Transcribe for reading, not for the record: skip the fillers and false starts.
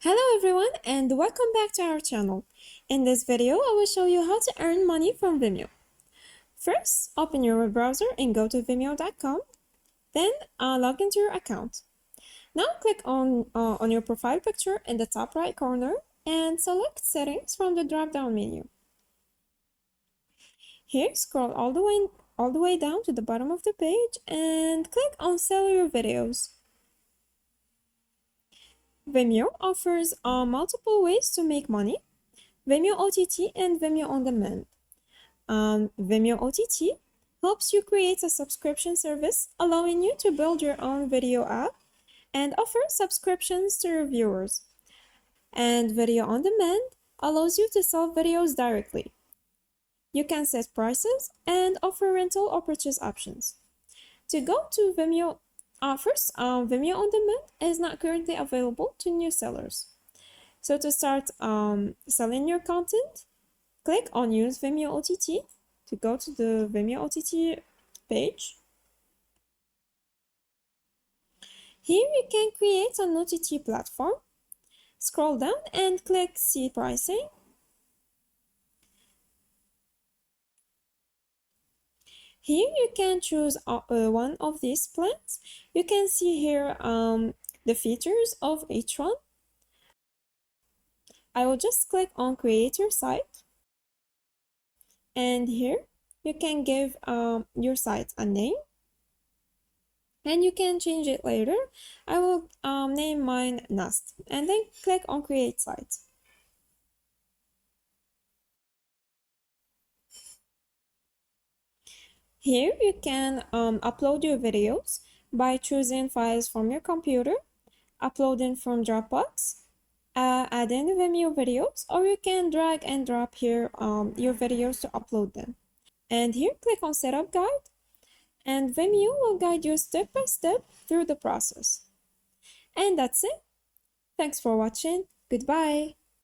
Hello everyone and welcome back to our channel. In this video, I will show you how to earn money from Vimeo. First, open your web browser and go to vimeo.com. Then log into your account. Now click on your profile picture in the top right corner and select Settings from the drop-down menu. Here, scroll all the way down to the bottom of the page and click on Sell Your Videos. Vimeo offers multiple ways to make money: Vimeo OTT and Vimeo On Demand. Vimeo OTT helps you create a subscription service, allowing you to build your own video app and offer subscriptions to your viewers. And Video On Demand allows you to sell videos directly. You can set prices and offer rental or purchase options. To go to Vimeo, Vimeo On Demand is not currently available to new sellers. So to start selling your content, click on Use Vimeo OTT to go to the Vimeo OTT page. Here you can create an OTT platform. Scroll down and click See Pricing. Here you can choose one of these plans. You can see here the features of each one. I will just click on Create Your Site. And here you can give your site a name. And you can change it later. I will name mine Nest and then click on Create Site. Here you can upload your videos by choosing files from your computer, uploading from Dropbox, adding Vimeo videos, or you can drag and drop here your videos to upload them. And here click on Setup Guide, and Vimeo will guide you step by step through the process. And that's it. Thanks for watching. Goodbye.